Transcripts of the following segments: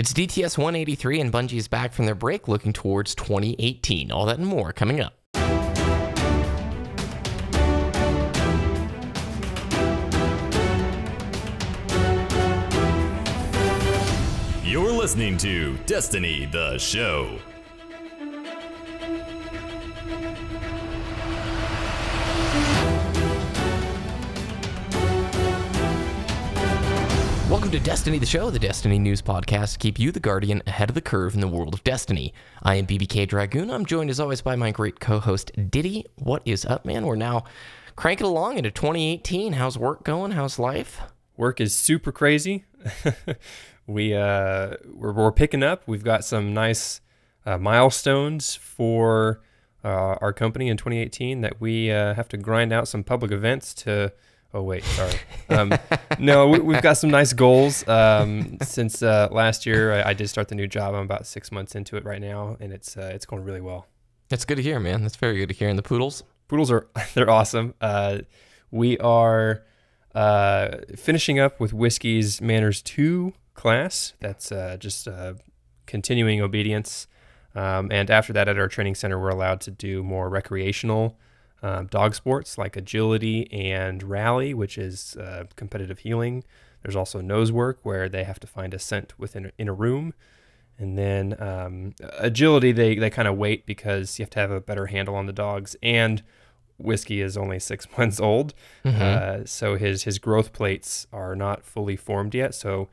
It's DTS 183 and Bungie is back from their break looking towards 2018. All that and more coming up. You're listening to Destiny, the show. Welcome to Destiny, the show, the Destiny news podcast to keep you, the Guardian, ahead of the curve in the world of Destiny. I am BBKDRAGOON. I'm joined as always by my great co-host, Ditty. What is up, man? We're now cranking along into 2018. How's work going? How's life? Work is super crazy. We're picking up. We've got some nice milestones for our company in 2018 that we have to grind out some public events to. Oh wait, sorry. No, we've got some nice goals. Since last year, I did start the new job. I'm about 6 months into it right now, and it's going really well. That's good to hear, man. That's very good to hear. And the poodles? Poodles they're awesome. We are finishing up with Whiskey's Manners 2 class. That's just continuing obedience. And after that, at our training center, we're allowed to do more recreational dog sports like agility and rally, which is competitive healing. There's also nose work where they have to find a scent in a room. And then agility, they kind of wait because you have to have a better handle on the dogs. And Whiskey is only 6 months old, so his growth plates are not fully formed yet. So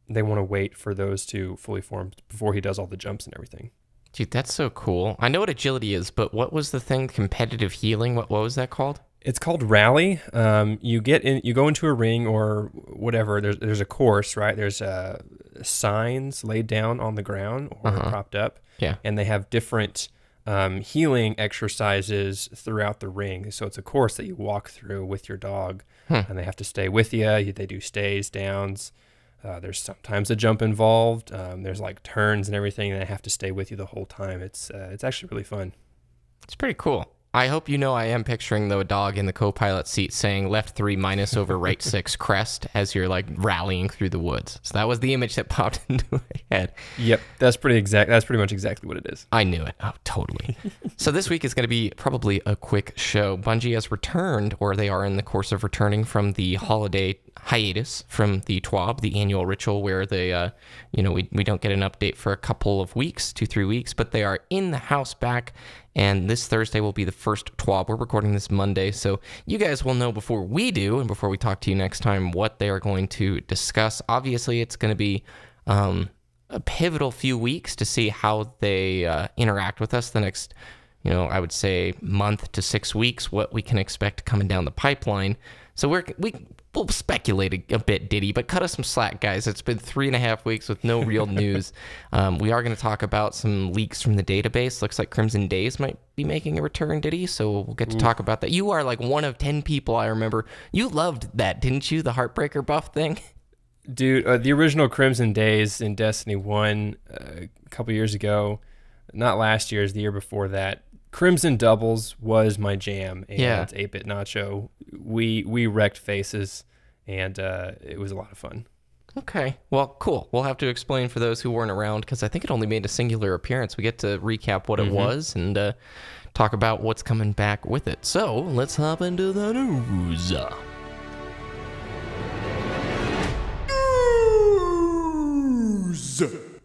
they want to wait for those to fully form before he does all the jumps and everything. Dude, that's so cool. I know what agility is, but what was the thing? Competitive healing? What was that called? It's called rally. You go into a ring or whatever. There's a course, right? There's signs laid down on the ground or propped up, and they have different healing exercises throughout the ring. So it's a course that you walk through with your dog, and they have to stay with you. They do stays, downs. There's sometimes a jump involved. There's like turns and everything, and they have to stay with you the whole time. It's actually really fun. It's pretty cool. I hope you know I am picturing though a dog in the co-pilot seat saying left 3 minus over right 6 crest as you're like rallying through the woods. So that was the image that popped into my head. Yep, that's pretty much exactly what it is. I knew it. Oh, totally. So this week is going to be probably a quick show. Bungie has returned, or they are in the course of returning from the holiday hiatus from the TWAB, the annual ritual where they, we don't get an update for a couple of weeks, 2-3 weeks, but they are in the house back. And this Thursday will be the first TWAB. We're recording this Monday, so you guys will know before we do and before we talk to you next time what they are going to discuss. Obviously, it's going to be a pivotal few weeks to see how they interact with us the next, I would say month to 6 weeks, what we can expect coming down the pipeline. So we'll speculate a bit, Ditty, but cut us some slack, guys. It's been 3.5 weeks with no real news. We are going to talk about some leaks from the database. Looks like Crimson Days might be making a return, Ditty, so we'll get to talk about that. You are like one of 10 people I remember. You loved that, didn't you? The Heartbreaker buff thing? Dude, the original Crimson Days in Destiny 1 a couple years ago, not last year, the year before that, Crimson Doubles was my jam, and 8-Bit Nacho, we wrecked faces, and it was a lot of fun. Okay, well, cool. We'll have to explain for those who weren't around, because I think it only made a singular appearance. We get to recap what it was and talk about what's coming back with it. So, let's hop into the news.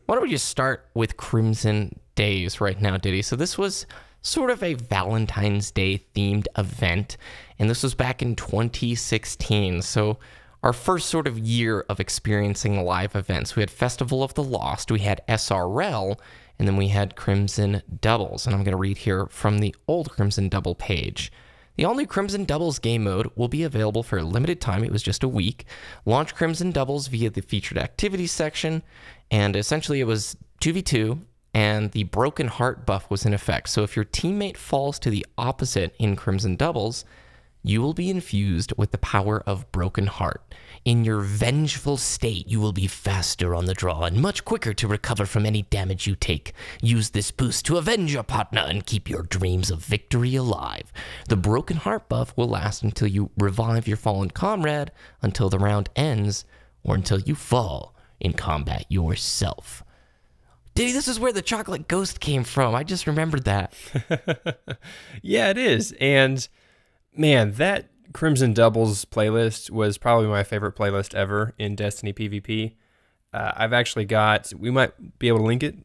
Why don't we just start with Crimson Days right now, Ditty? So this was sort of a Valentine's Day themed event, and this was back in 2016. So our first sort of year of experiencing live events. We had Festival of the Lost, we had SRL, and then we had Crimson Doubles. And I'm going to read here from the old Crimson Double page. The all-new Crimson Doubles game mode will be available for a limited time. It was just a week. Launch Crimson Doubles via the featured activities section, and essentially it was 2v2, and the Broken Heart buff was in effect. So if your teammate falls to the opposite in Crimson Doubles, you will be infused with the power of Broken Heart. In your vengeful state, you will be faster on the draw and much quicker to recover from any damage you take. Use this boost to avenge your partner and keep your dreams of victory alive. The Broken Heart buff will last until you revive your fallen comrade, until the round ends, or until you fall in combat yourself. Ditty, this is where the chocolate ghost came from. I just remembered that. Yeah, it is. And man, that Crimson Doubles playlist was probably my favorite playlist ever in Destiny PvP. I've actually got, we might be able to link it,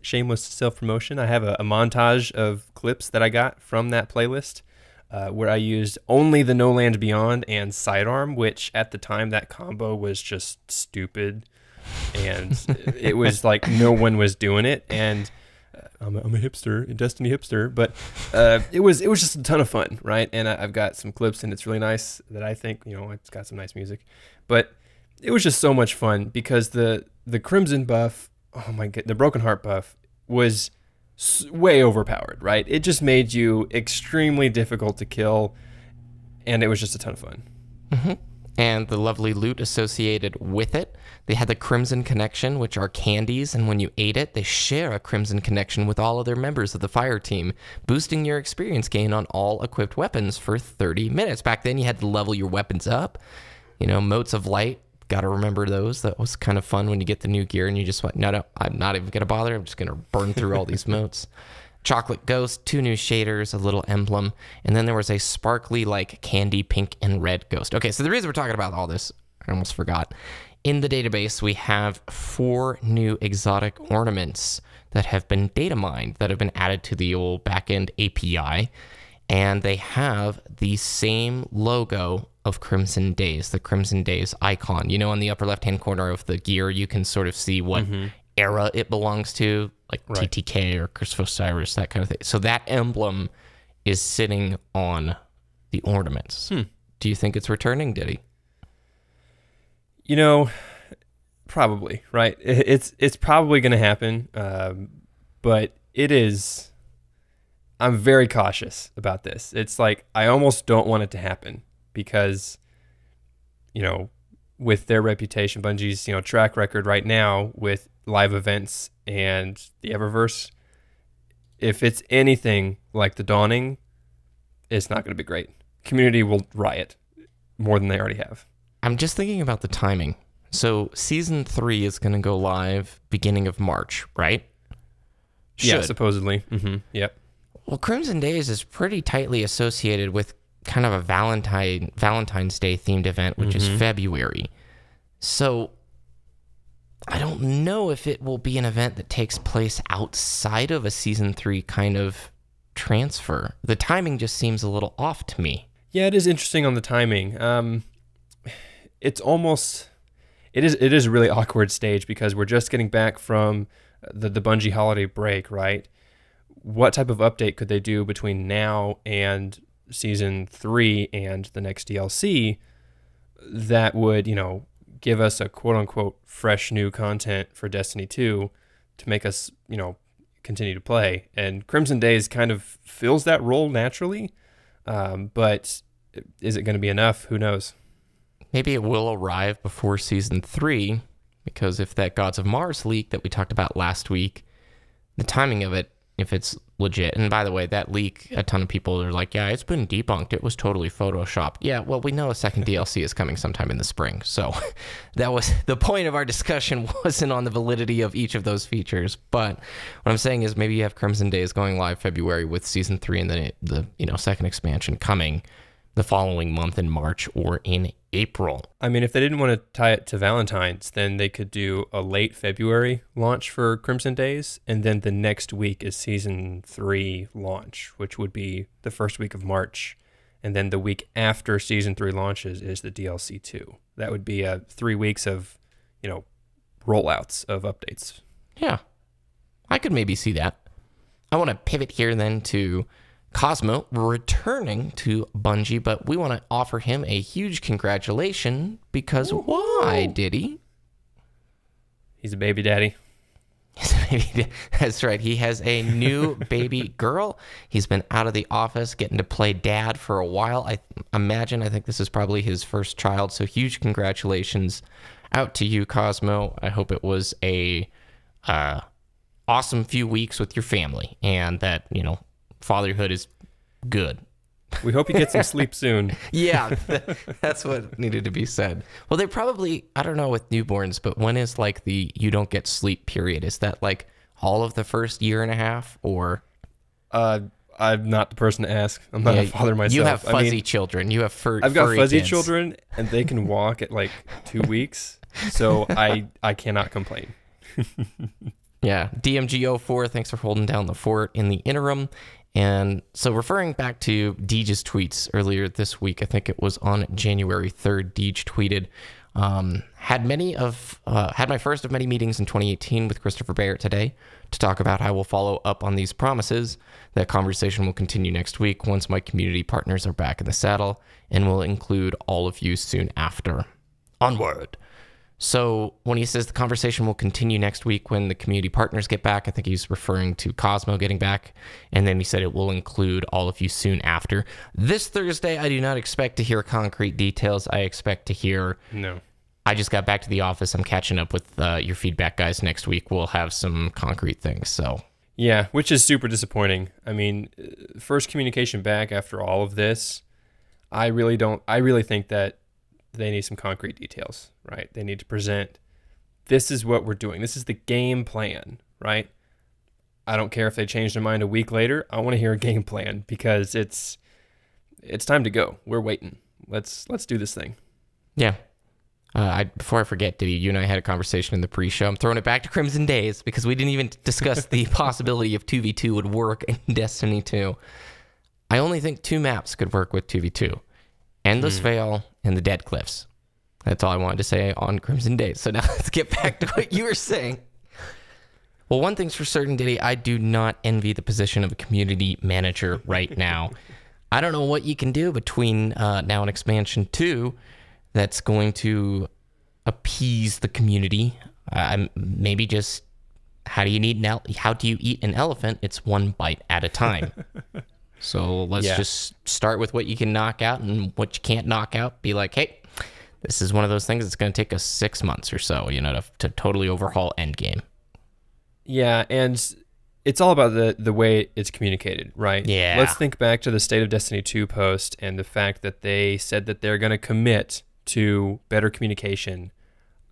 shameless self-promotion. I have a montage of clips that I got from that playlist where I used only the No Land Beyond and Sidearm, which at the time that combo was just stupid. And it was like no one was doing it. And I'm a hipster, a Destiny hipster, but it was just a ton of fun, right? And I've got some clips, and it's really nice that I think, it's got some nice music. But it was just so much fun because the Crimson buff, oh my god, the Broken Heart buff was way overpowered, right? It just made you extremely difficult to kill, and it was just a ton of fun. Mm-hmm. And the lovely loot associated with it. They had the Crimson Connection, which are candies, and when you ate it, they share a Crimson Connection with all other members of the fire team, boosting your experience gain on all equipped weapons for 30 minutes. Back then, you had to level your weapons up. Motes of Light, got to remember those. That was kind of fun when you get the new gear and you just went, no, I'm not even going to bother. I'm just going to burn through all these motes. Chocolate Ghost, 2 new shaders, a little emblem, and then there was a sparkly, like, candy pink and red ghost. Okay, so the reason we're talking about all this, I almost forgot. In the database, we have 4 new exotic ornaments that have been data mined, that have been added to the old backend API, and they have the same logo of Crimson Days, the Crimson Days icon. On the upper left-hand corner of the gear, you can sort of see what era it belongs to, like right. TTK or Curse of Osiris, that kind of thing. So that emblem is sitting on the ornaments. Do you think it's returning, Ditty? Probably, right? It's probably going to happen, but it is... I'm very cautious about this. It's like I almost don't want it to happen because, with their reputation, Bungie's, track record right now with live events and the Eververse, if it's anything like the Dawning, it's not going to be great. Community will riot more than they already have. I'm just thinking about the timing. So Season 3 is going to go live beginning of March, right? Yeah, supposedly. Yep. Well, Crimson Days is pretty tightly associated with kind of a Valentine's Day themed event, which is February. So I don't know if it will be an event that takes place outside of a Season 3 kind of transfer. The timing just seems a little off to me. Yeah, it is interesting on the timing. It's almost... It is a really awkward stage because we're just getting back from the Bungie holiday break, right? What type of update could they do between now and Season 3 and the next DLC that would, give us a quote-unquote fresh new content for Destiny 2 to make us, continue to play? And Crimson Days kind of fills that role naturally, but is it going to be enough? Who knows? Maybe it will arrive before Season 3, because if that Gods of Mars leak that we talked about last week, the timing of it, if it's legit, and by the way, that leak, a ton of people are like, yeah, it's been debunked. It was totally photoshopped. Yeah, well, we know a second DLC is coming sometime in the spring. So that was the point of our discussion, wasn't on the validity of each of those features. But what I'm saying is maybe you have Crimson Days going live February with Season 3 and then the second expansion coming the following month in March or in April. I mean, if they didn't want to tie it to Valentine's, then they could do a late February launch for Crimson Days, and then the next week is Season 3 launch, which would be the first week of March, and then the week after Season 3 launches is the DLC 2. That would be 3 weeks of, rollouts of updates. Yeah, I could maybe see that. I want to pivot here then to Cosmo returning to Bungie, but we want to offer him a huge congratulation because why, Ditty? He's a baby daddy. That's right. He has a new baby girl. He's been out of the office getting to play dad for a while. I think this is probably his first child, so huge congratulations out to you, Cosmo. I hope it was a awesome few weeks with your family and that, fatherhood is good. We hope you get some sleep soon. Yeah, that's what needed to be said. Well, they probably, I don't know with newborns, but when is like the you don't get sleep period? Is that like all of the first year and a half, or? I'm not the person to ask. I'm not a father myself. You have fuzzy children. You have I've got fuzzy kids. children, and they can walk at like 2 weeks, so I cannot complain. Yeah, DMG04, thanks for holding down the fort in the interim. And so referring back to Deej's tweets earlier this week, I think it was on January 3rd, Deej tweeted, had my first of many meetings in 2018 with Christopher Barrett today to talk about how we'll follow up on these promises. That conversation will continue next week once my community partners are back in the saddle, and will include all of you soon after. Onward. So when he says the conversation will continue next week when the community partners get back, I think he's referring to Cosmo getting back. And then he said it will include all of you soon after. This Thursday, I do not expect to hear concrete details. I expect to hear... No. I just got back to the office. I'm catching up with your feedback, guys. Next week, we'll have some concrete things. So yeah, which is super disappointing. I mean, first communication back after all of this, I really think that they need some concrete details, right? They need to present, this is what we're doing. This is the game plan, right? I don't care if they change their mind a week later. I want to hear a game plan because it's time to go. We're waiting. Let's do this thing. Yeah. Before I forget, Ditty, you and I had a conversation in the pre-show. I'm throwing it back to Crimson Days because we didn't even discuss the possibility of 2v2 would work in Destiny 2. I only think 2 maps could work with 2v2. Endless Vale and the Dead Cliffs. That's all I wanted to say on Crimson Days. So now let's get back to what you were saying. Well, one thing's for certain, Ditty, I do not envy the position of a community manager right now. I don't know what you can do between now and Expansion 2 that's going to appease the community. Maybe just how do you eat an elephant? It's one bite at a time. So let's just start with what you can knock out and what you can't knock out. Be like, hey, this is one of those things that's going to take us 6 months or so, to totally overhaul Endgame. Yeah, and it's all about the way it's communicated, right? Yeah. Let's think back to the State of Destiny 2 post and the fact that they said that they're going to commit to better communication.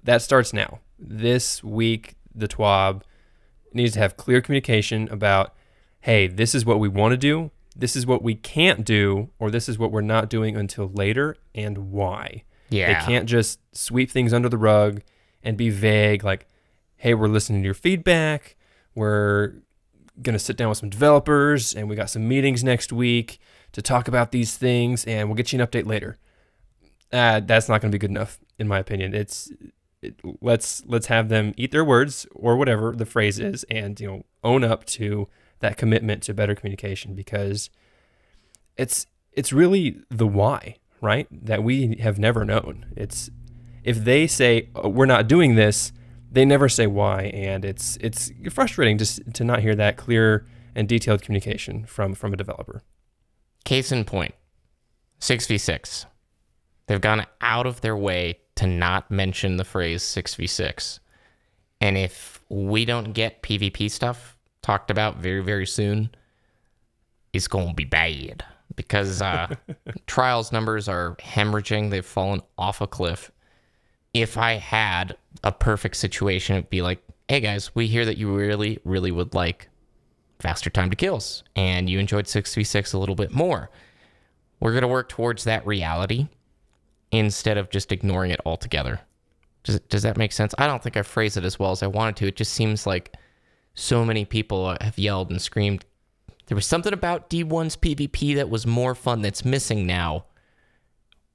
That starts now. This week, the TWAB needs to have clear communication about, hey, this is what we want to do, this is what we can't do, or this is what we're not doing until later, and why. Yeah. They can't just sweep things under the rug and be vague, like, hey, we're listening to your feedback, we're going to sit down with some developers, and we got some meetings next week to talk about these things, and we'll get you an update later. That's not going to be good enough, in my opinion. Let's have them eat their words, or whatever the phrase is, and own up to that commitment to better communication, because it's really the why, right? That we have never known. It's if they say we're not doing this, they never say why, and it's frustrating just to not hear that clear and detailed communication from a developer. Case in point, 6v6. They've gone out of their way to not mention the phrase 6v6. And if we don't get PvP stuff talked about very, very soon, it's going to be bad. Because trials numbers are hemorrhaging. They've fallen off a cliff. If I had a perfect situation, it'd be like, hey guys, we hear that you really, really would like faster time to kills, and you enjoyed 6v6 a little bit more. We're going to work towards that reality instead of just ignoring it altogether. Does that make sense? I don't think I phrased it as well as I wanted to. It just seems like so many people have yelled and screamed. There was something about D1's PvP that was more fun that's missing now.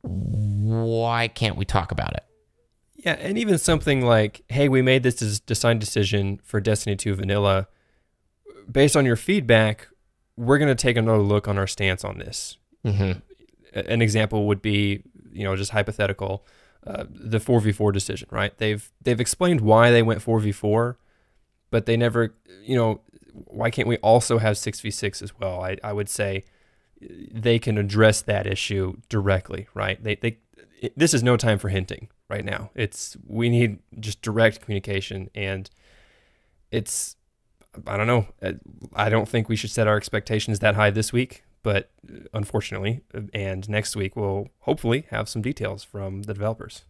Why can't we talk about it? Yeah, and even something like, hey, we made this design decision for Destiny 2 Vanilla. Based on your feedback, we're going to take another look on our stance on this. Mm-hmm. An example would be, just hypothetical, the 4v4 decision, right? They've explained why they went 4v4, but they never, why can't we also have 6v6 as well? I would say they can address that issue directly, right? This is no time for hinting right now. We need just direct communication, and I don't know. I don't think we should set our expectations that high this week, but unfortunately, and next week we'll hopefully have some details from the developers.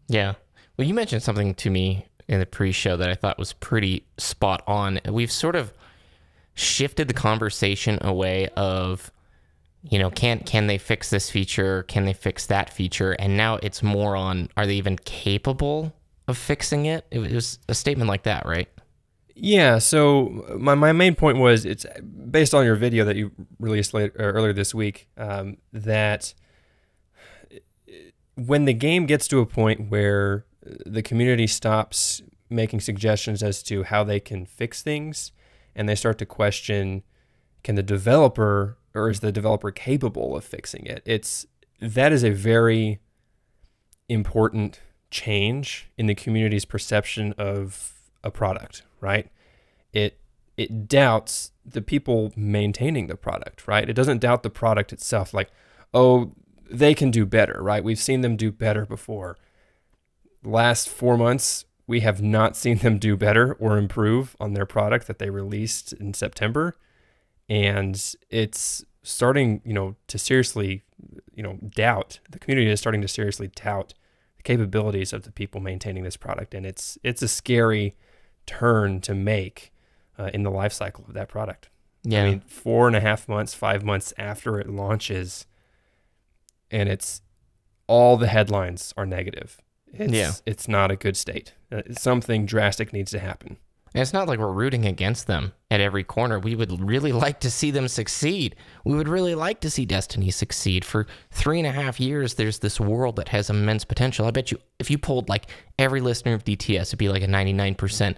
Yeah. Well, you mentioned something to me in the pre-show that I thought was pretty spot on. We've sort of shifted the conversation away of, can they fix this feature? Can they fix that feature? And now it's more on, are they even capable of fixing it? It was a statement like that, right? Yeah, so my main point was, it's based on your video that you released earlier this week, that when the game gets to a point where the community stops making suggestions as to how they can fix things, and they start to question, can the developer, or is the developer capable of fixing it? That is a very important change in the community's perception of a product, right? It doubts the people maintaining the product, right? It doesn't doubt the product itself, like, oh, they can do better, right? We've seen them do better before. Last 4 months, we have not seen them do better or improve on their product that they released in September. And it's starting, to seriously, doubt. The community is starting to seriously doubt the capabilities of the people maintaining this product. And it's a scary turn to make in the life cycle of that product. Yeah. I mean, 4.5 months, 5 months after it launches, and all the headlines are negative. It's not a good state. Something drastic needs to happen. And it's not like we're rooting against them at every corner. We would really like to see them succeed. We would really like to see Destiny succeed. For 3.5 years, there's this world that has immense potential. I bet you, if you polled like every listener of DTS, it'd be like a 99%.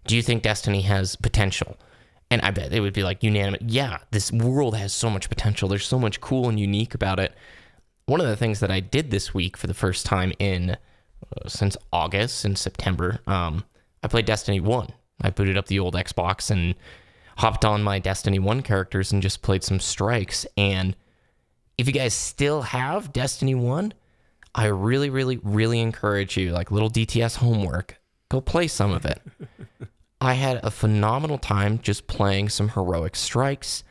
Do you think Destiny has potential? And I bet it would be like unanimous. Yeah, this world has so much potential. There's so much cool and unique about it. One of the things that I did this week for the first time since August and September, I played Destiny 1. I booted up the old Xbox and hopped on my Destiny 1 characters and just played some strikes. And if you guys still have Destiny 1, I really, really, really encourage you, like little DTS homework, go play some of it. I had a phenomenal time just playing some heroic strikes,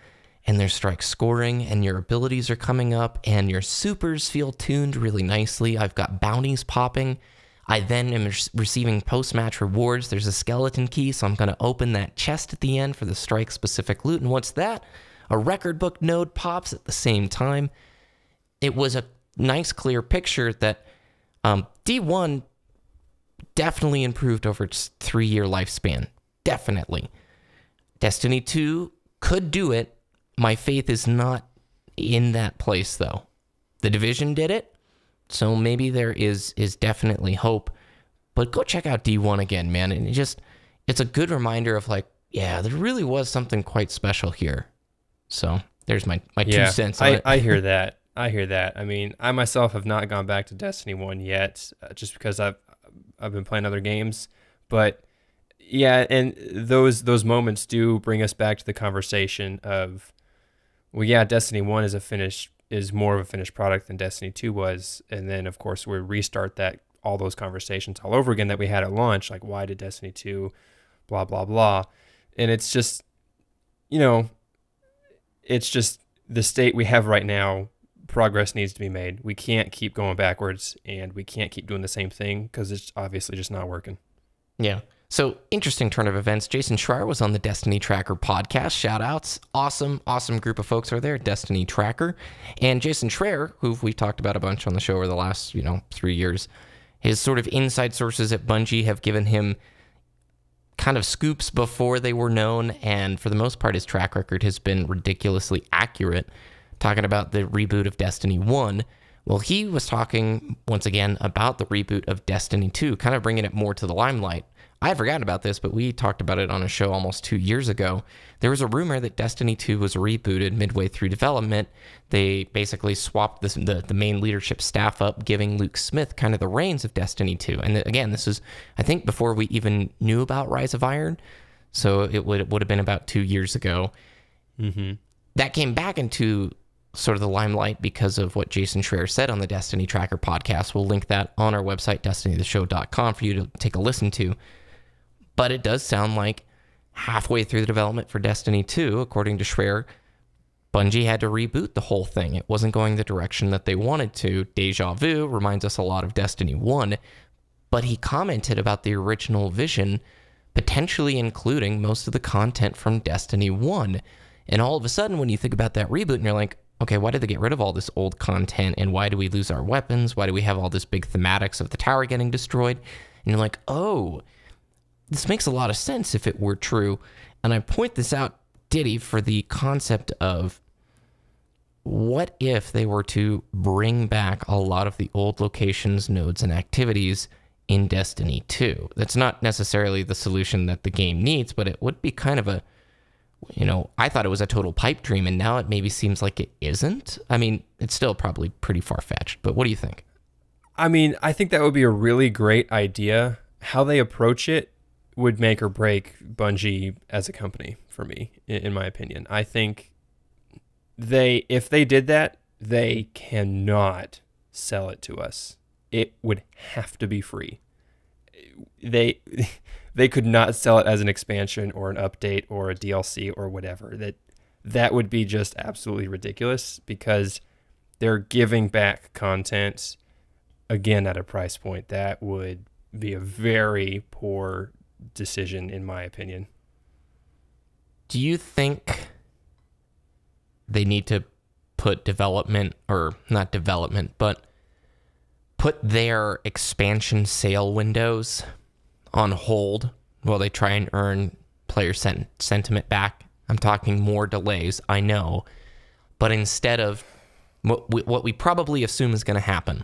and their strike scoring, and your abilities are coming up, and your supers feel tuned really nicely. I've got bounties popping. I then am receiving post-match rewards. There's a skeleton key, so I'm going to open that chest at the end for the strike-specific loot. And what's that? A record book node pops at the same time. It was a nice, clear picture that D1 definitely improved over its 3-year lifespan. Definitely. Destiny 2 could do it. My faith is not in that place, though. The Division did it. So maybe there is definitely hope, but go check out D1 again, man. And it's a good reminder of like, yeah, there really was something quite special here. So there's my 2 cents on it. I hear that. I mean, I myself have not gone back to Destiny 1 yet, just because I've been playing other games. But yeah, and those moments do bring us back to the conversation of, well, yeah, Destiny 1 is more of a finished product than Destiny 2 was. And then, of course, we restart all those conversations all over again that we had at launch, like, why did Destiny 2, blah, blah, blah. And it's just, it's just the state we have right now. Progress needs to be made. We can't keep going backwards, and we can't keep doing the same thing because it's obviously just not working. Yeah. So, interesting turn of events. Jason Schreier was on the Destiny Tracker podcast. Shout outs. Awesome group of folks over there, Destiny Tracker. And Jason Schreier, who we've talked about a bunch on the show over the last, 3 years, his sort of inside sources at Bungie have given him kind of scoops before they were known. And for the most part, his track record has been ridiculously accurate. Talking about the reboot of Destiny 1. Well, he was talking, once again, about the reboot of Destiny 2, kind of bringing it more to the limelight. I had forgotten about this, but we talked about it on a show almost 2 years ago. There was a rumor that Destiny 2 was rebooted midway through development. They basically swapped the main leadership staff up, giving Luke Smith kind of the reins of Destiny 2. And again, this was, I think, before we even knew about Rise of Iron. So it would have been about 2 years ago. Mm-hmm. That came back into sort of the limelight because of what Jason Schreier said on the Destiny Tracker podcast. We'll link that on our website, destinytheshow.com, for you to take a listen to. But it does sound like halfway through the development for Destiny 2, according to Schreier, Bungie had to reboot the whole thing. It wasn't going the direction that they wanted to. Deja Vu reminds us a lot of Destiny 1, but he commented about the original vision potentially including most of the content from Destiny 1. And all of a sudden, when you think about that reboot, and you're like, okay, why did they get rid of all this old content, and why do we lose our weapons? Why do we have all this big thematics of the tower getting destroyed? And you're like, oh, this makes a lot of sense if it were true. And I point this out, Ditty, for the concept of what if they were to bring back a lot of the old locations, nodes, and activities in Destiny 2? That's not necessarily the solution that the game needs, but it would be kind of a, I thought it was a total pipe dream, and now it maybe seems like it isn't. I mean, it's still probably pretty far-fetched, but what do you think? I mean, I think that would be a really great idea. How they approach it would make or break Bungie as a company for me, in my opinion. I think if they did that, they cannot sell it to us. It would have to be free. They could not sell it as an expansion or an update or a DLC or whatever. That would be just absolutely ridiculous, because they're giving back content again at a price point that would be a very poor decision, in my opinion. Do you think they need to put development, or not development, but put their expansion sale windows on hold while they try and earn player sentiment back? I'm talking more delays, I know, but instead of what we probably assume is going to happen,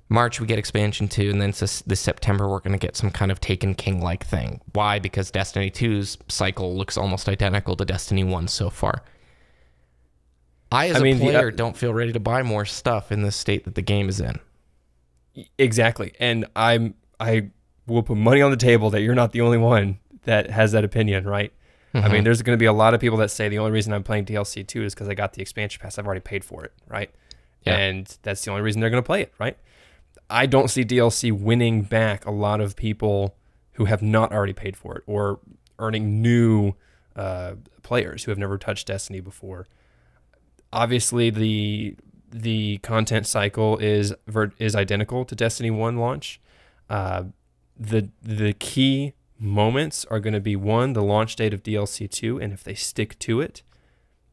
March we get expansion 2, and then this September we're going to get some kind of Taken King-like thing. Why? Because Destiny 2's cycle looks almost identical to Destiny 1 so far. I, as a player, don't feel ready to buy more stuff in the state that the game is in. Exactly. And I will put money on the table that you're not the only one that has that opinion, right? Mm-hmm. I mean, there's going to be a lot of people that say the only reason I'm playing DLC 2 is because I got the expansion pass. I've already paid for it, right? Yeah. And that's the only reason they're going to play it, right? I don't see DLC winning back a lot of people who have not already paid for it, or earning new players who have never touched Destiny before. Obviously, the content cycle is identical to Destiny 1 launch. The key moments are going to be, 1, the launch date of DLC 2, and if they stick to it,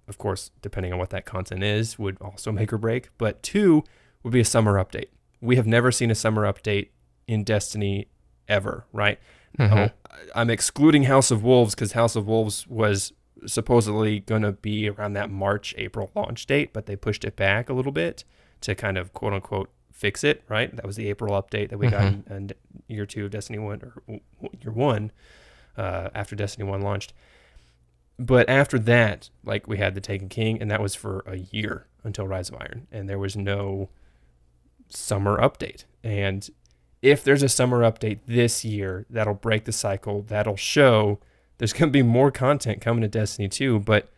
of course, depending on what that content is, would also make or break. But 2 would be a summer update. We have never seen a summer update in Destiny ever, right? Mm-hmm. I'm excluding House of Wolves, because House of Wolves was supposedly going to be around that March-April launch date, but they pushed it back a little bit to kind of quote-unquote fix it, right? That was the April update that we got in year 2 of Destiny 1, or year 1, after Destiny 1 launched. But after that, like, we had the Taken King, and that was for a year until Rise of Iron, and there was no summer update. And if there's a summer update this year, that'll break the cycle. That'll show there's going to be more content coming to Destiny 2, but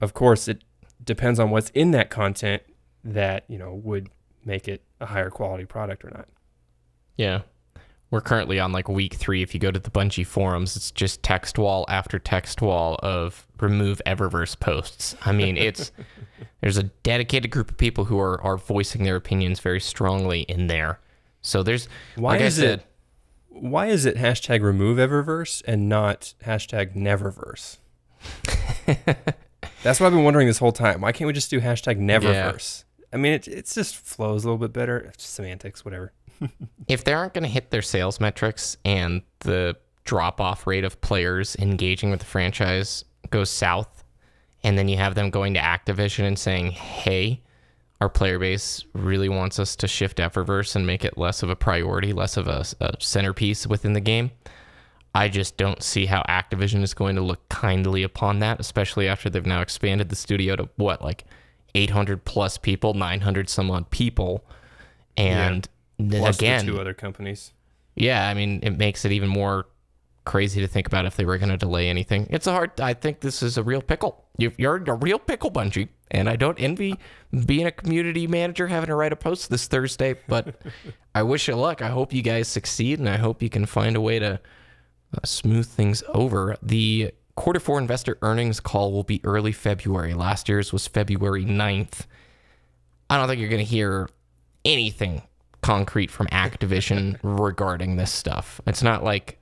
of course it depends on what's in that content that, would make it a higher quality product or not. Yeah. We're currently on like week 3. If you go to the Bungie forums, it's just text wall after text wall of remove Eververse posts. I mean, there's a dedicated group of people who are voicing their opinions very strongly in there. So there's, why is it hashtag remove Eververse and not hashtag Neververse? That's what I've been wondering this whole time. Why can't we just do hashtag Neververse? Yeah. I mean, it just flows a little bit better. It's semantics, whatever. If they aren't going to hit their sales metrics and the drop-off rate of players engaging with the franchise goes south, and then you have them going to Activision and saying, hey, our player base really wants us to shift Eververse and make it less of a priority, less of a centerpiece within the game, I just don't see how Activision is going to look kindly upon that, especially after they've now expanded the studio to, 800 plus people, 900 some odd people. And plus again, the 2 other companies. Yeah, I mean, it makes it even more crazy to think about if they were going to delay anything. I think this is a real pickle. You're a real pickle, Bungie, and I don't envy being a community manager having to write a post this Thursday, but I wish you luck. I hope you guys succeed, and I hope you can find a way to smooth things over. The quarter four investor earnings call will be early February. Last year's was February 9th. I don't think you're going to hear anything concrete from Activision regarding this stuff. It's not like...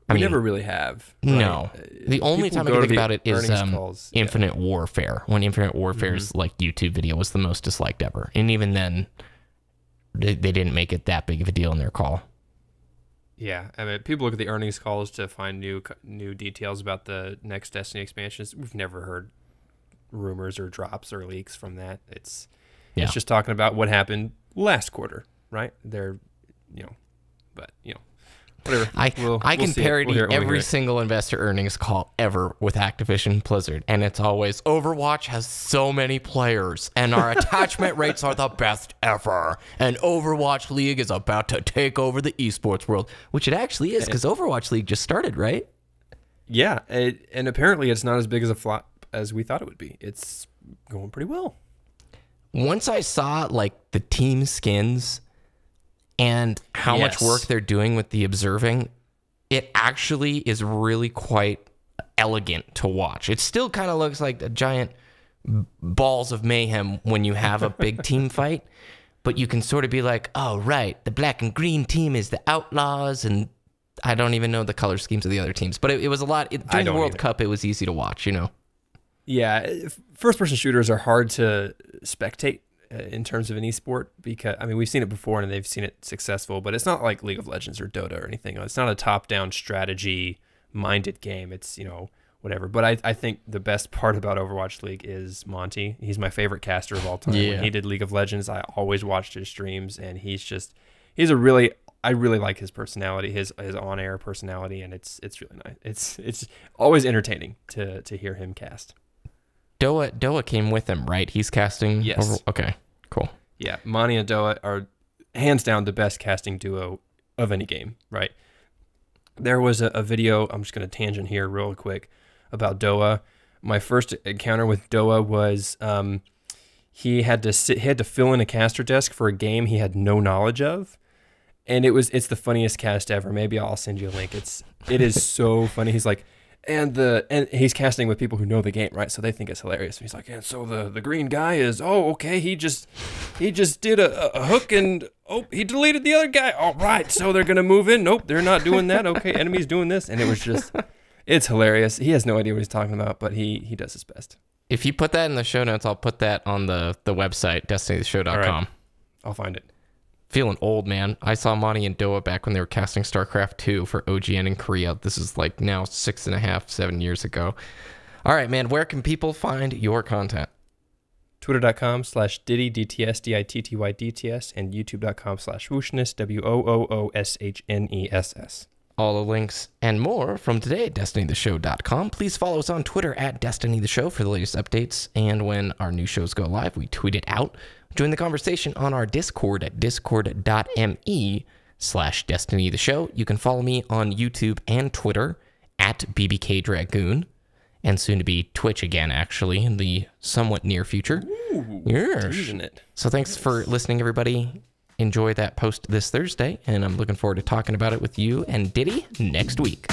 We never really have. Right? No. The only time I can think about it is calls, Infinite Warfare. When Infinite Warfare's like YouTube video was the most disliked ever. And even then, they didn't make it that big of a deal in their call. Yeah, I mean, people look at the earnings calls to find new details about the next Destiny expansions. We've never heard rumors or drops or leaks from that. It's just talking about what happened last quarter, right? They're, whatever. I can parody every single investor earnings call ever with Activision Blizzard, and it's always, Overwatch has so many players, and our attachment rates are the best ever, and Overwatch League is about to take over the esports world, which it actually is, because Overwatch League just started, right? Yeah, and apparently it's not as big as a flop as we thought it would be. It's going pretty well. Once I saw, like, the team skins and how much work they're doing with the observing, it actually is really quite elegant to watch. It still kind of looks like a giant balls of mayhem when you have a big team fight, but you can sort of be like, oh, right, the black and green team is the Outlaws, and I don't even know the color schemes of the other teams, but it was a lot. During the World Cup, it was easy to watch, Yeah, first-person shooters are hard to spectate in terms of an esport, because we've seen it before and they've seen it successful, but it's not like League of Legends or Dota or anything. It's not a top-down strategy minded game. It's whatever. But I think the best part about Overwatch League is Monty. He's my favorite caster of all time. When he did League of Legends, I always watched his streams, and I really like his personality, his on-air personality, and it's really nice. It's always entertaining to hear him cast. Doa came with him, right? He's casting? Yes. Okay, cool. Yeah, Monty and Doa are hands down the best casting duo of any game, right? There was a video, I'm just going to tangent here real quick, about Doa. My first encounter with Doa was he had to fill in a caster desk for a game he had no knowledge of. And it's the funniest cast ever. Maybe I'll send you a link. It is so funny. He's like, and he's casting with people who know the game, right? So they think it's hilarious. He's like, and so the green guy is, okay, he just did a hook, and he deleted the other guy. All right, so they're gonna move in. Nope, they're not doing that. Okay, enemy's doing this, and it was just, it's hilarious. He has no idea what he's talking about, but he does his best. If you put that in the show notes, I'll put that on the website, destinytheshow.com. Right. I'll find it. Feeling old, man. I saw Monty and Doa back when they were casting StarCraft 2 for OGN in Korea. This is like now 6.5, 7 years ago. All right, man. Where can people find your content? Twitter.com/Ditty, DTS, DITTY, DTS, and YouTube.com/Wooshness, WOOOSHNESS. All the links and more from today at DestinyTheShow.com. Please follow us on Twitter at DestinyTheShow for the latest updates. And when our new shows go live, we tweet it out. Join the conversation on our Discord at discord.me/DestinyTheShow. You can follow me on YouTube and Twitter at BBKDRAGOON, and soon to be Twitch again, actually, in the somewhat near future. Ooh, yes. So thanks for listening, everybody. Enjoy that post this Thursday, and I'm looking forward to talking about it with you and Ditty next week.